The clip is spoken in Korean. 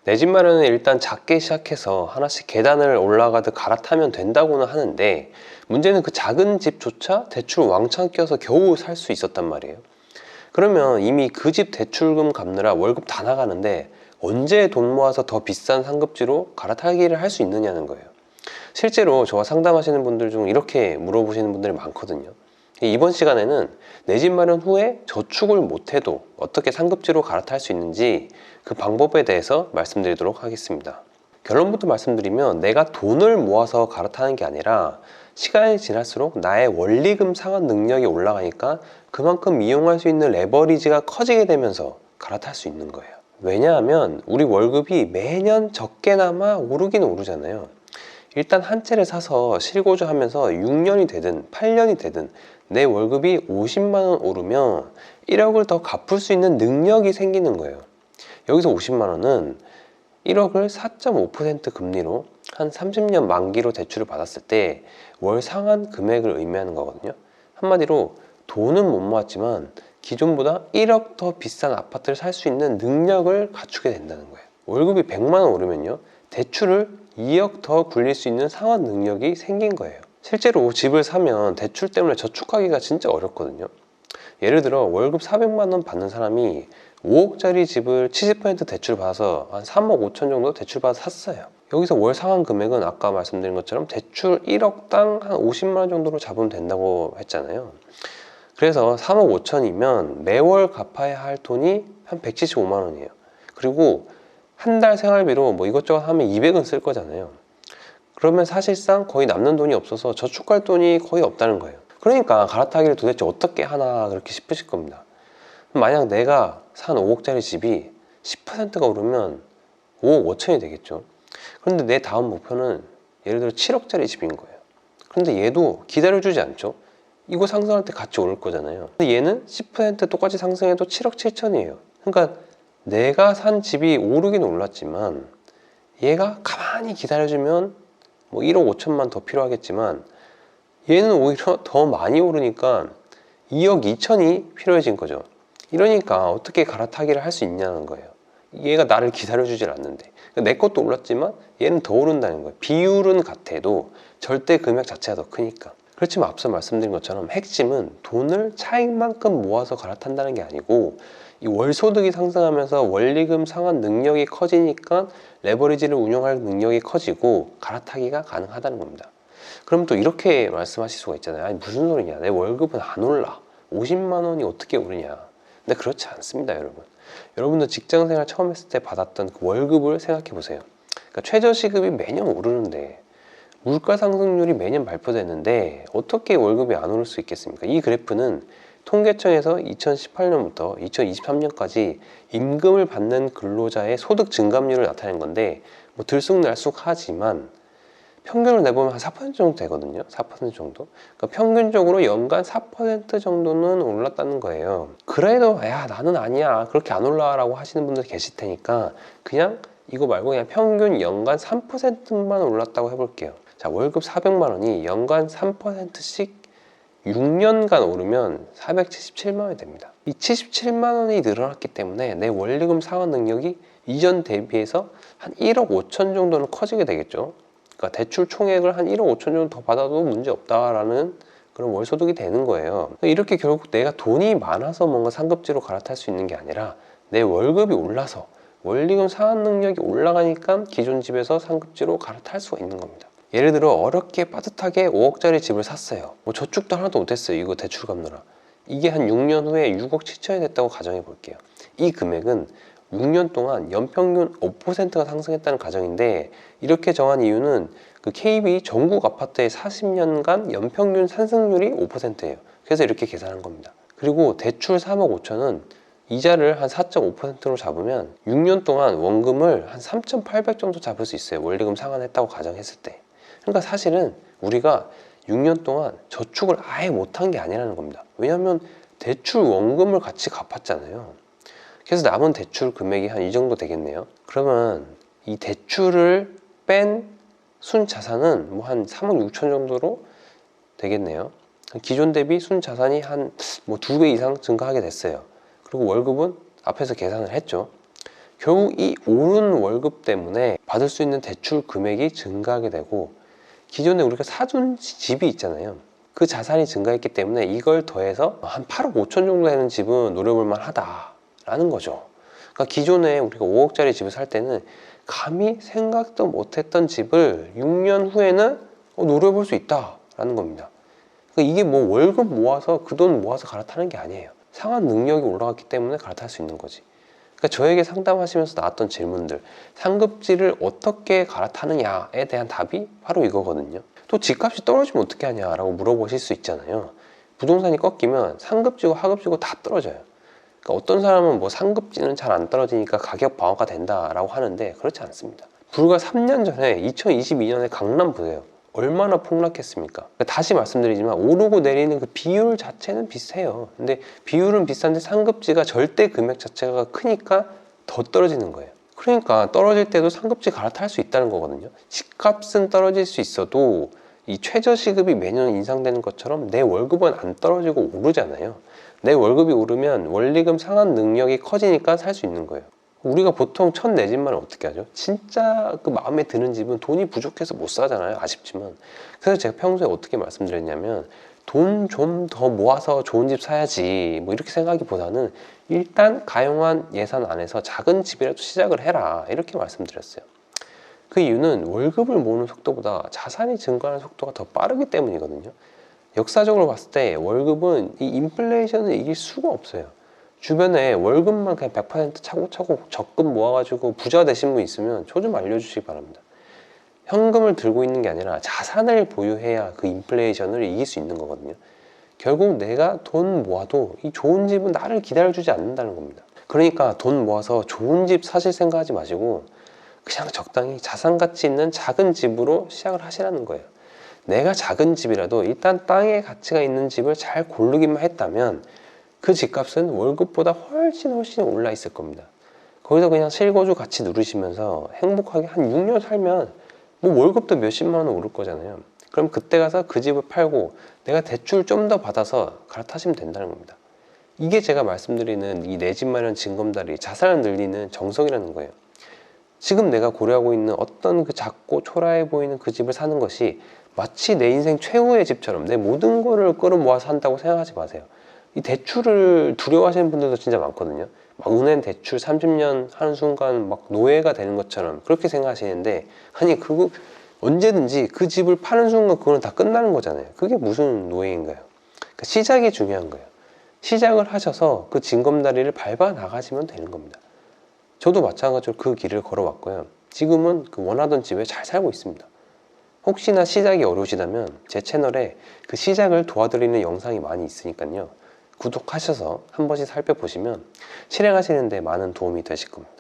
내 집 마련은 일단 작게 시작해서 하나씩 계단을 올라가듯 갈아타면 된다고는 하는데, 문제는 그 작은 집조차 대출 왕창 껴서 겨우 살 수 있었단 말이에요. 그러면 이미 그 집 대출금 갚느라 월급 다 나가는데 언제 돈 모아서 더 비싼 상급지로 갈아타기를 할 수 있느냐는 거예요. 실제로 저와 상담하시는 분들 중 이렇게 물어보시는 분들이 많거든요. 이번 시간에는 내 집 마련 후에 저축을 못해도 어떻게 상급지로 갈아탈 수 있는지 그 방법에 대해서 말씀드리도록 하겠습니다. 결론부터 말씀드리면, 내가 돈을 모아서 갈아타는 게 아니라 시간이 지날수록 나의 원리금 상환 능력이 올라가니까 그만큼 이용할 수 있는 레버리지가 커지게 되면서 갈아탈 수 있는 거예요. 왜냐하면 우리 월급이 매년 적게나마 오르긴 오르잖아요. 일단 한 채를 사서 실거주하면서 6년이 되든 8년이 되든 내 월급이 50만 원 오르면 1억을 더 갚을 수 있는 능력이 생기는 거예요. 여기서 50만 원은 1억을 4.5% 금리로 한 30년 만기로 대출을 받았을 때 월 상환 금액을 의미하는 거거든요. 한마디로 돈은 못 모았지만 기존보다 1억 더 비싼 아파트를 살 수 있는 능력을 갖추게 된다는 거예요. 월급이 100만 원 오르면요, 대출을 2억 더 굴릴 수 있는 상환 능력이 생긴 거예요. 실제로 집을 사면 대출 때문에 저축하기가 진짜 어렵거든요. 예를 들어 월급 400만 원 받는 사람이 5억짜리 집을 70% 대출 받아서 한 3억 5천 정도 대출 받아서 샀어요. 여기서 월 상환 금액은 아까 말씀드린 것처럼 대출 1억당 한 50만 원 정도로 잡으면 된다고 했잖아요. 그래서 3억 5천이면 매월 갚아야 할 돈이 한 175만 원이에요. 그리고 한 달 생활비로 뭐 이것저것 하면 200은 쓸 거잖아요. 그러면 사실상 거의 남는 돈이 없어서 저축할 돈이 거의 없다는 거예요. 그러니까 갈아타기를 도대체 어떻게 하나 그렇게 싶으실 겁니다. 만약 내가 산 5억짜리 집이 10%가 오르면 5억 5천이 되겠죠. 그런데 내 다음 목표는 예를 들어 7억짜리 집인 거예요. 그런데 얘도 기다려주지 않죠. 이거 상승할 때 같이 오를 거잖아요. 근데 얘는 10% 똑같이 상승해도 7억 7천이에요. 그러니까 내가 산 집이 오르긴 올랐지만 얘가 가만히 기다려주면 뭐 1억 5천만 더 필요하겠지만 얘는 오히려 더 많이 오르니까 2억 2천이 필요해진 거죠. 이러니까 어떻게 갈아타기를 할 수 있냐는 거예요. 얘가 나를 기다려주질 않는데. 내 것도 올랐지만 얘는 더 오른다는 거예요. 비율은 같아도 절대 금액 자체가 더 크니까. 그렇지만 앞서 말씀드린 것처럼 핵심은 돈을 차익만큼 모아서 갈아탄다는 게 아니고, 이 월소득이 상승하면서 원리금 상환 능력이 커지니까 레버리지를 운용할 능력이 커지고 갈아타기가 가능하다는 겁니다. 그럼 또 이렇게 말씀하실 수가 있잖아요. 아니 무슨 소리냐, 내 월급은 안 올라, 50만 원이 어떻게 오르냐. 근데 그렇지 않습니다, 여러분. 여러분도 직장생활 처음 했을 때 받았던 그 월급을 생각해 보세요. 그러니까 최저시급이 매년 오르는데, 물가 상승률이 매년 발표되는데 어떻게 월급이 안 오를 수 있겠습니까? 이 그래프는 통계청에서 2018년부터 2023년까지 임금을 받는 근로자의 소득 증감률을 나타낸 건데, 뭐 들쑥날쑥하지만 평균을 내보면 한 4% 정도 되거든요. 4% 정도. 그러니까 평균적으로 연간 4% 정도는 올랐다는 거예요. 그래도 야 나는 아니야 그렇게 안 올라라고 하시는 분들 계실 테니까 그냥 이거 말고 그냥 평균 연간 3%만 올랐다고 해볼게요. 자, 월급 400만 원이 연간 3%씩 6년간 오르면 477만 원이 됩니다. 이 77만 원이 늘어났기 때문에 내 원리금 상환 능력이 이전 대비해서 한 1억 5천 정도는 커지게 되겠죠. 그러니까 대출 총액을 한 1억 5천 정도 더 받아도 문제 없다라는 그런 월소득이 되는 거예요. 이렇게 결국 내가 돈이 많아서 뭔가 상급지로 갈아탈 수 있는 게 아니라 내 월급이 올라서 원리금 상환 능력이 올라가니까 기존 집에서 상급지로 갈아탈 수가 있는 겁니다. 예를 들어 어렵게 빠듯하게 5억짜리 집을 샀어요. 뭐 저축도 하나도 못했어요. 이거 대출 갚느라. 이게 한 6년 후에 6억 7천이 됐다고 가정해 볼게요. 이 금액은 6년 동안 연평균 5%가 상승했다는 가정인데, 이렇게 정한 이유는 그 KB 전국 아파트의 40년간 연평균 상승률이 5%예요. 그래서 이렇게 계산한 겁니다. 그리고 대출 3억 5천은 이자를 한 4.5%로 잡으면 6년 동안 원금을 한 3,800 정도 잡을 수 있어요. 원리금 상환했다고 가정했을 때. 그러니까 사실은 우리가 6년 동안 저축을 아예 못한 게 아니라는 겁니다. 왜냐하면 대출 원금을 같이 갚았잖아요. 그래서 남은 대출 금액이 한 이 정도 되겠네요. 그러면 이 대출을 뺀 순자산은 뭐 한 3억 6천 정도로 되겠네요. 기존 대비 순자산이 한 뭐 2배 이상 증가하게 됐어요. 그리고 월급은 앞에서 계산을 했죠. 결국 이 오른 월급 때문에 받을 수 있는 대출 금액이 증가하게 되고, 기존에 우리가 사둔 집이 있잖아요. 그 자산이 증가했기 때문에 이걸 더해서 한 8억 5천 정도 되는 집은 노려볼 만하다라는 거죠. 그러니까 기존에 우리가 5억짜리 집을 살 때는 감히 생각도 못했던 집을 6년 후에는 노려볼 수 있다라는 겁니다. 그러니까 이게 뭐 월급 모아서 그 돈 모아서 갈아타는 게 아니에요. 상환 능력이 올라갔기 때문에 갈아탈 수 있는 거지. 그러니까 저에게 상담하시면서 나왔던 질문들, 상급지를 어떻게 갈아타느냐에 대한 답이 바로 이거거든요. 또 집값이 떨어지면 어떻게 하냐라고 물어보실 수 있잖아요. 부동산이 꺾이면 상급지고 하급지고 다 떨어져요. 그러니까 어떤 사람은 뭐 상급지는 잘 안 떨어지니까 가격 방어가 된다라고 하는데 그렇지 않습니다. 불과 3년 전에 2022년에 강남 보세요. 얼마나 폭락했습니까? 그러니까 다시 말씀드리지만 오르고 내리는 그 비율 자체는 비슷해요. 근데 비율은 비슷한데 상급지가 절대 금액 자체가 크니까 더 떨어지는 거예요. 그러니까 떨어질 때도 상급지 갈아탈 수 있다는 거거든요. 집값은 떨어질 수 있어도 이 최저시급이 매년 인상되는 것처럼 내 월급은 안 떨어지고 오르잖아요. 내 월급이 오르면 원리금 상환 능력이 커지니까 살 수 있는 거예요. 우리가 보통 첫 내 집만 어떻게 하죠? 진짜 그 마음에 드는 집은 돈이 부족해서 못 사잖아요. 아쉽지만. 그래서 제가 평소에 어떻게 말씀드렸냐면 돈 좀 더 모아서 좋은 집 사야지 뭐 이렇게 생각하기보다는 일단 가용한 예산 안에서 작은 집이라도 시작을 해라 이렇게 말씀드렸어요. 그 이유는 월급을 모으는 속도보다 자산이 증가하는 속도가 더 빠르기 때문이거든요. 역사적으로 봤을 때 월급은 이 인플레이션을 이길 수가 없어요. 주변에 월급만 그냥 100% 차곡차곡 적금 모아가지고 부자 되신 분 있으면 저 좀 알려주시기 바랍니다. 현금을 들고 있는 게 아니라 자산을 보유해야 그 인플레이션을 이길 수 있는 거거든요. 결국 내가 돈 모아도 이 좋은 집은 나를 기다려주지 않는다는 겁니다. 그러니까 돈 모아서 좋은 집 사실 생각하지 마시고 그냥 적당히 자산 가치 있는 작은 집으로 시작을 하시라는 거예요. 내가 작은 집이라도 일단 땅에 가치가 있는 집을 잘 고르기만 했다면 그 집값은 월급보다 훨씬 올라 있을 겁니다. 거기서 그냥 실거주 같이 누르시면서 행복하게 한 6년 살면 뭐 월급도 몇십만 원 오를 거잖아요. 그럼 그때 가서 그 집을 팔고 내가 대출 좀 더 받아서 갈아타시면 된다는 겁니다. 이게 제가 말씀드리는 이 내 집 마련 징검다리, 자산을 늘리는 정석이라는 거예요. 지금 내가 고려하고 있는 어떤 그 작고 초라해 보이는 그 집을 사는 것이 마치 내 인생 최후의 집처럼 내 모든 거를 끌어모아서 산다고 생각하지 마세요. 이 대출을 두려워하시는 분들도 진짜 많거든요. 막 은행 대출 30년 하는 순간 막 노예가 되는 것처럼 그렇게 생각하시는데, 아니 그거 언제든지 그 집을 파는 순간 그거는 다 끝나는 거잖아요. 그게 무슨 노예인가요? 그러니까 시작이 중요한 거예요. 시작을 하셔서 그 징검다리를 밟아 나가시면 되는 겁니다. 저도 마찬가지로 그 길을 걸어왔고요. 지금은 그 원하던 집에 잘 살고 있습니다. 혹시나 시작이 어려우시다면 제 채널에 그 시작을 도와드리는 영상이 많이 있으니까요. 구독하셔서 한 번씩 살펴보시면 실행하시는 데 많은 도움이 되실 겁니다.